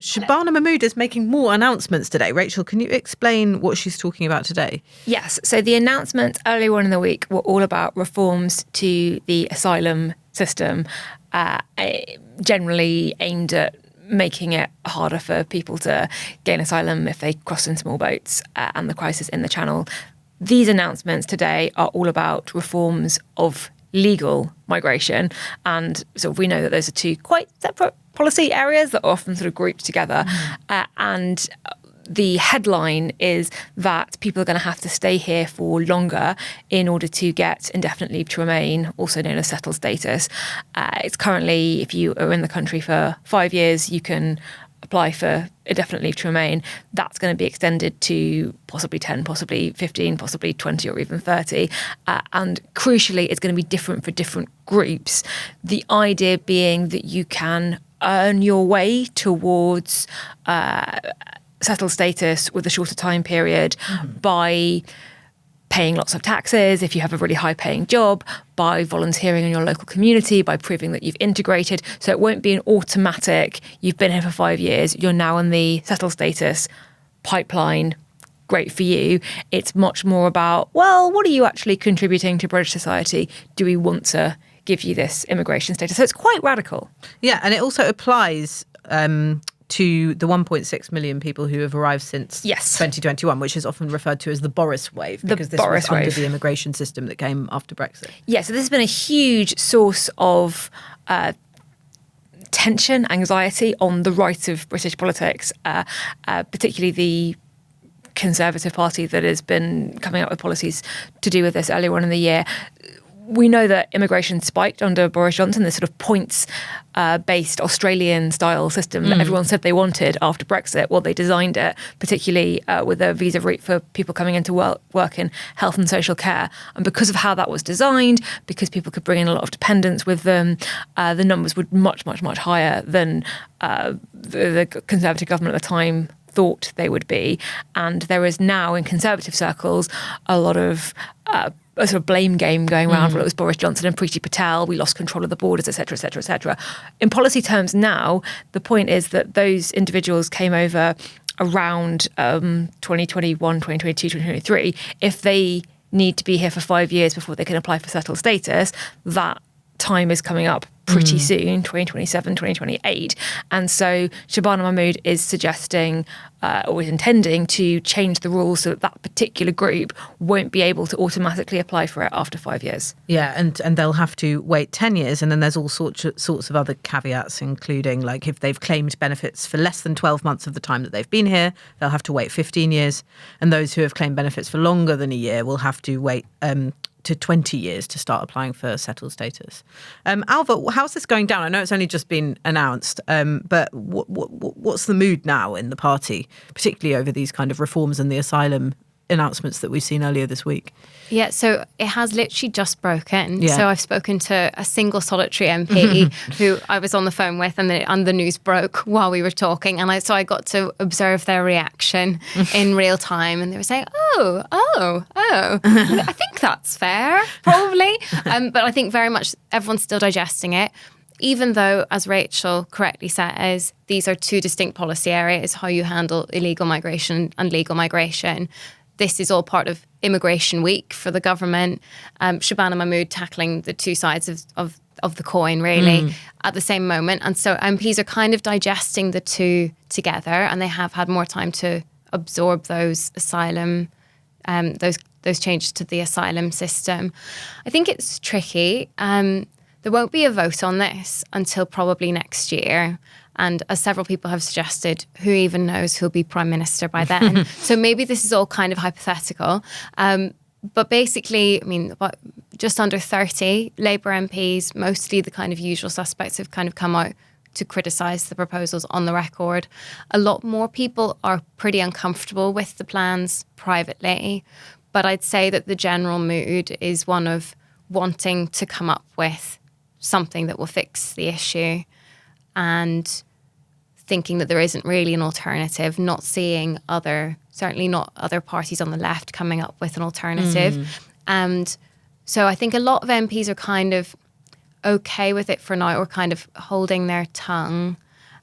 Shabana Mahmood is making more announcements today. Rachel, can you explain what she's talking about today? Yes. So the announcements earlier on in the week were all about reforms to the asylum system, generally aimed at making it harder for people to gain asylum if they cross in small boats and the crisis in the Channel. These announcements today are all about reforms of legal migration. And so we know that those are two quite separate policy areas that are often sort of grouped together. And the headline is that people are going to have to stay here for longer in order to get indefinite leave to remain, also known as settled status. It's currently, if you are in the country for 5 years, you can apply for indefinite leave to remain. That's going to be extended to possibly 10, possibly 15, possibly 20 or even 30. And crucially, it's going to be different for different groups. The idea being that you can earn your way towards settled status with a shorter time period by paying lots of taxes if you have a really high paying job, by volunteering in your local community, by proving that you've integrated. So it won't be an automatic, you've been here for 5 years, you're now in the settled status pipeline, great for you. It's much more about, well, what are you actually contributing to British society? Do we want to give you this immigration status? So it's quite radical. Yeah, and it also applies to the 1.6 million people who have arrived since 2021, which is often referred to as the Boris wave, because this was under the immigration system that came after Brexit. Yeah, so this has been a huge source of tension, anxiety on the right of British politics, particularly the Conservative Party that has been coming up with policies to do with this earlier on in the year. We know that immigration spiked under Boris Johnson, this sort of points-based Australian-style system that everyone said they wanted after Brexit. Well, they designed it, particularly with a visa route for people coming into work in health and social care. And because of how that was designed, because people could bring in a lot of dependents with them, the numbers were much, much, much higher than the Conservative government at the time thought they would be. And there is now, in Conservative circles, a lot of a sort of blame game going around. Well, it was Boris Johnson and Priti Patel. We lost control of the borders, et cetera, et cetera, et cetera. In policy terms now, the point is that those individuals came over around 2021, 2022, 2023. If they need to be here for 5 years before they can apply for settled status, that time is coming up pretty soon, 2027, 2028. And so Shabana Mahmood is suggesting or is intending to change the rules so that that particular group won't be able to automatically apply for it after 5 years. Yeah, and they'll have to wait 10 years. And then there's all sorts of other caveats, including like if they've claimed benefits for less than 12 months of the time that they've been here, they'll have to wait 15 years. And those who have claimed benefits for longer than a year will have to wait to 20 years to start applying for settled status. Ailbhe, how's this going down? I know it's only just been announced, but what's the mood now in the party, particularly over these kind of reforms and the asylum announcements that we've seen earlier this week? Yeah, so it has literally just broken. Yeah. So I've spoken to a single solitary MP who I was on the phone with, and the news broke while we were talking, and I got to observe their reaction in real time, and they were saying, oh, I think that's fair, probably. But I think very much everyone's still digesting it. Even though, as Rachel correctly says, these are two distinct policy areas, how you handle illegal migration and legal migration. This is all part of Immigration Week for the government. Shabana Mahmood tackling the two sides of the coin, really, at the same moment. And so MPs are kind of digesting the two together, and they have had more time to absorb those asylum, those changes to the asylum system. I think it's tricky. There won't be a vote on this until probably next year. And as several people have suggested, who even knows who'll be Prime Minister by then? So maybe this is all kind of hypothetical. But basically, I mean, about just under 30 Labour MPs, mostly the kind of usual suspects, have kind of come out to criticise the proposals on the record. A lot more people are pretty uncomfortable with the plans privately. But I'd say that the general mood is one of wanting to come up with something that will fix the issue, and thinking that there isn't really an alternative, not seeing certainly not other parties on the left coming up with an alternative. And so I think a lot of MPs are kind of okay with it for now, or kind of holding their tongue.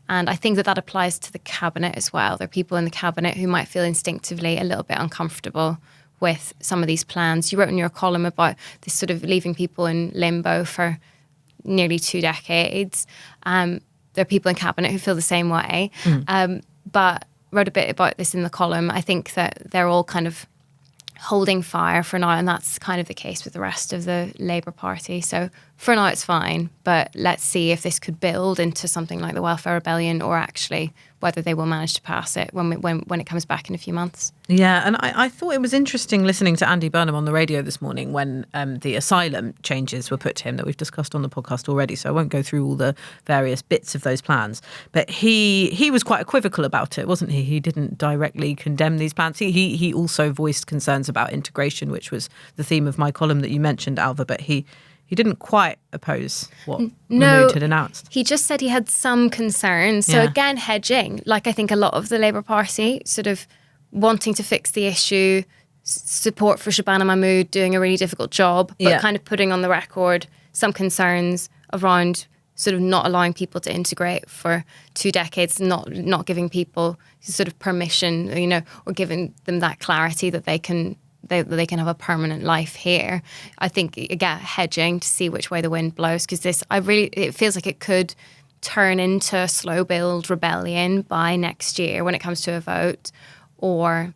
And I think that applies to the cabinet as well. There are people in the cabinet who might feel instinctively a little bit uncomfortable with some of these plans. You wrote in your column about this sort of leaving people in limbo for nearly 2 decades. There are people in cabinet who feel the same way. But wrote a bit about this in the column. I think that they're all kind of holding fire for now, and that's kind of the case with the rest of the Labour Party. So for now it's fine, but let's see if this could build into something like the Welfare Rebellion, or actually whether they will manage to pass it when it comes back in a few months. Yeah, and I thought it was interesting listening to Andy Burnham on the radio this morning when the asylum changes were put to him that we've discussed on the podcast already, so I won't go through all the various bits of those plans. But he was quite equivocal about it, wasn't he? He didn't directly condemn these plans. He also voiced concerns about integration, which was the theme of my column that you mentioned, Ailbhe, but he didn't quite oppose what Mahmood had announced. He just said he had some concerns. So again, hedging, like I think a lot of the Labour Party sort of wanting to fix the issue, support for Shabana Mahmood doing a really difficult job, but kind of putting on the record some concerns around sort of not allowing people to integrate for 2 decades, not giving people sort of permission, you know, or giving them that clarity that they can have a permanent life here. I think, again, hedging to see which way the wind blows, because it feels like it could turn into a slow build rebellion by next year when it comes to a vote, or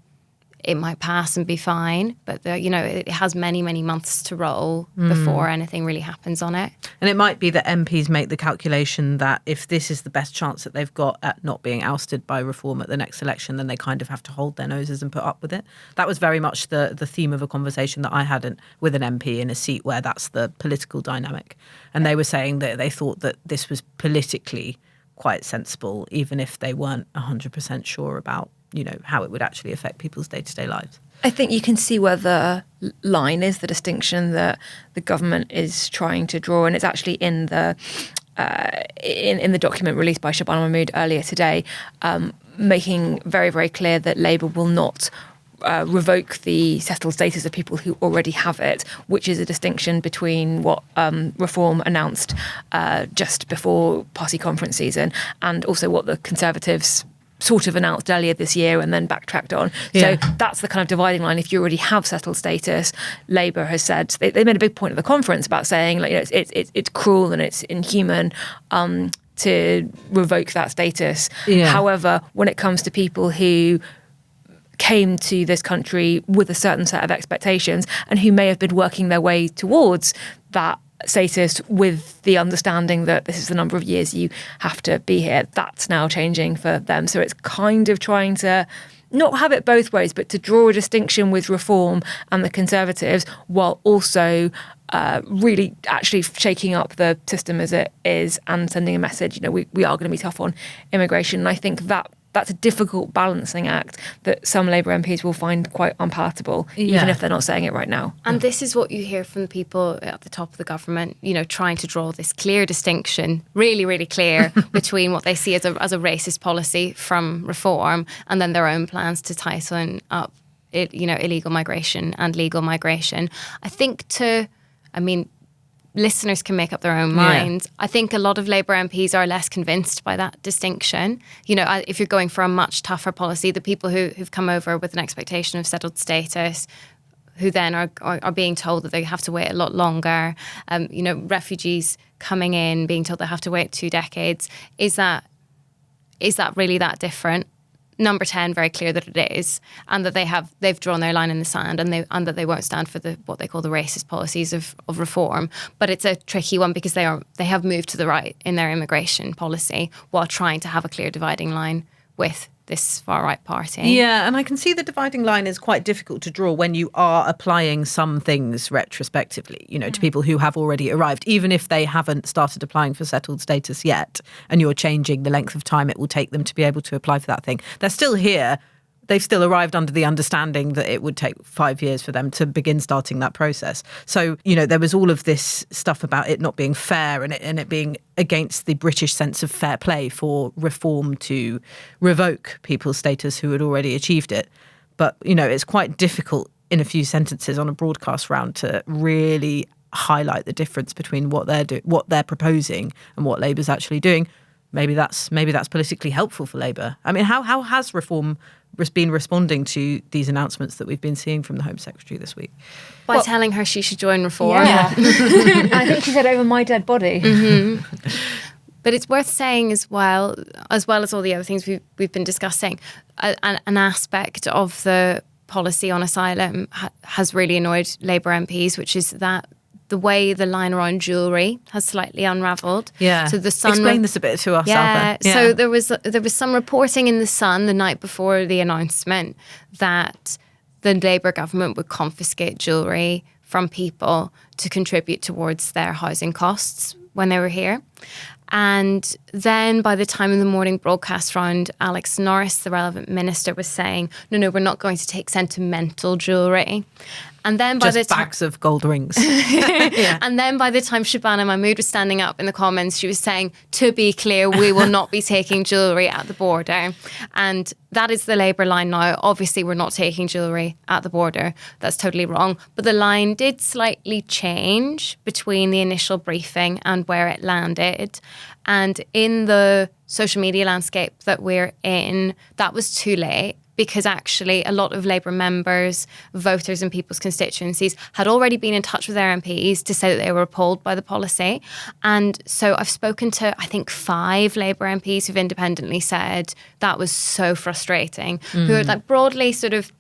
it might pass and be fine, but it has many, many months to roll before anything really happens on it. And it might be that MPs make the calculation that if this is the best chance that they've got at not being ousted by reform at the next election, then they kind of have to hold their noses and put up with it. That was very much the theme of a conversation that I had with an MP in a seat where that's the political dynamic. And they were saying that they thought that this was politically quite sensible, even if they weren't 100% sure about how it would actually affect people's day-to-day lives. I think you can see where the line is, the distinction that the government is trying to draw, and it's actually in the document released by Shabana Mahmood earlier today, making very, very clear that Labour will not revoke the settled status of people who already have it, which is a distinction between what Reform announced just before party conference season and also what the Conservatives sort of announced earlier this year and then backtracked on. So that's the kind of dividing line. If you already have settled status, Labour has said, they made a big point at the conference about saying it's cruel and it's inhuman to revoke that status. However, when it comes to people who came to this country with a certain set of expectations and who may have been working their way towards that status with the understanding that this is the number of years you have to be here, that's now changing for them. So it's kind of trying to not have it both ways, but to draw a distinction with Reform and the Conservatives while also really actually shaking up the system as it is and sending a message, we are going to be tough on immigration. And I think that's a difficult balancing act that some Labour MPs will find quite unpalatable, even if they're not saying it right now. And this is what you hear from the people at the top of the government, trying to draw this clear distinction, really, really clear, between what they see as a racist policy from Reform and then their own plans to tighten up, illegal migration and legal migration. I think listeners can make up their own minds. I think a lot of Labour MPs are less convinced by that distinction. If you're going for a much tougher policy, the people who've come over with an expectation of settled status, who then are being told that they have to wait a lot longer, refugees coming in, being told they have to wait 2 decades, is that really that different? Number 10, very clear that it is, and that they've drawn their line in the sand, and that they won't stand for what they call the racist policies of Reform. But it's a tricky one because they have moved to the right in their immigration policy while trying to have a clear dividing line with this far-right party. Yeah, and I can see the dividing line is quite difficult to draw when you are applying some things retrospectively, to people who have already arrived, even if they haven't started applying for settled status yet, and you're changing the length of time it will take them to be able to apply for that thing. They're still here. They've still arrived under the understanding that it would take 5 years for them to begin starting that process. So, there was all of this stuff about it not being fair and it being against the British sense of fair play for Reform to revoke people's status who had already achieved it. But, it's quite difficult in a few sentences on a broadcast round to really highlight the difference between what they're proposing and what Labour's actually doing. maybe that's politically helpful for Labour. I mean, how has Reform been responding to these announcements that we've been seeing from the Home Secretary this week? By telling her she should join Reform. Yeah. I think she said over my dead body. But it's worth saying as well as all the other things we've been discussing, an aspect of the policy on asylum has really annoyed Labour MPs, which is that the way the line around jewellery has slightly unravelled. Yeah. So the Sun explain this a bit to us, Ailbhe. Yeah. So there was some reporting in the Sun the night before the announcement that the Labour government would confiscate jewellery from people to contribute towards their housing costs when they were here. And then by the time of the morning broadcast round, Alex Norris, the relevant minister, was saying, no, we're not going to take sentimental jewellery. And then by just bags of gold rings. And then by the time Shabana Mahmood was standing up in the comments, she was saying, to be clear, we will not be taking jewellery at the border. And that is the Labour line now. Obviously, we're not taking jewellery at the border. That's totally wrong. But the line did slightly change between the initial briefing and where it landed. And in the social media landscape that we're in, that was too late. Because actually a lot of Labour members, voters and people's constituencies had already been in touch with their MPs to say that they were appalled by the policy. And so I've spoken to, I think, 5 Labour MPs who've independently said that was so frustrating, who are like broadly sort of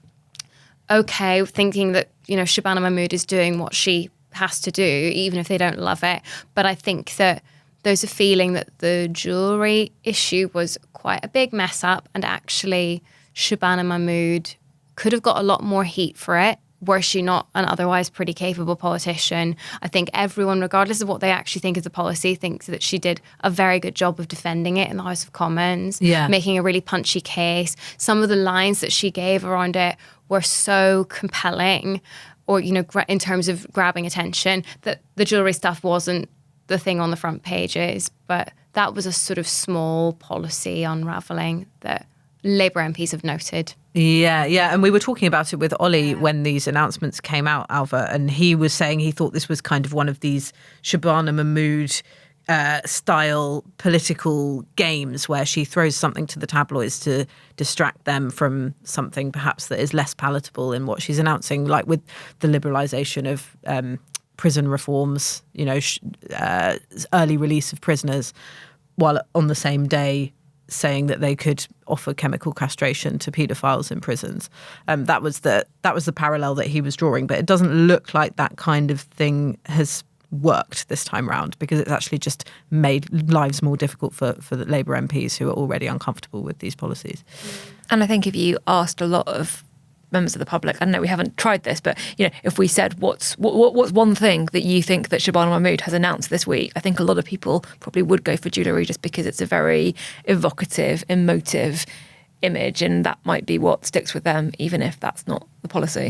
okay, thinking that, Shabana Mahmood is doing what she has to do, even if they don't love it. But I think that there's a feeling that the jewellery issue was quite a big mess up, and actually Shabana Mahmood could have got a lot more heat for it were she not an otherwise pretty capable politician. I think everyone, regardless of what they actually think of the policy, thinks that she did a very good job of defending it in the House of Commons, making a really punchy case. Some of the lines that she gave around it were so compelling, or, in terms of grabbing attention, that the jewellery stuff wasn't the thing on the front pages. But that was a sort of small policy unravelling that Labour MPs have noted. Yeah. And we were talking about it with Ollie when these announcements came out, Ailbhe, and he was saying he thought this was kind of one of these Shabana Mahmood style political games where she throws something to the tabloids to distract them from something perhaps that is less palatable in what she's announcing, like with the liberalisation of prison reforms, early release of prisoners, while on the same day saying that they could offer chemical castration to paedophiles in prisons. That was the parallel that he was drawing, but it doesn't look like that kind of thing has worked this time round, because it's actually just made lives more difficult for the Labour MPs who are already uncomfortable with these policies. And I think if you asked a lot of members of the public, I know we haven't tried this, but if we said what's one thing that you think that Shabana Mahmood has announced this week, I think a lot of people probably would go for jewellery, just because it's a very evocative, emotive image, and that might be what sticks with them, even if that's not the policy.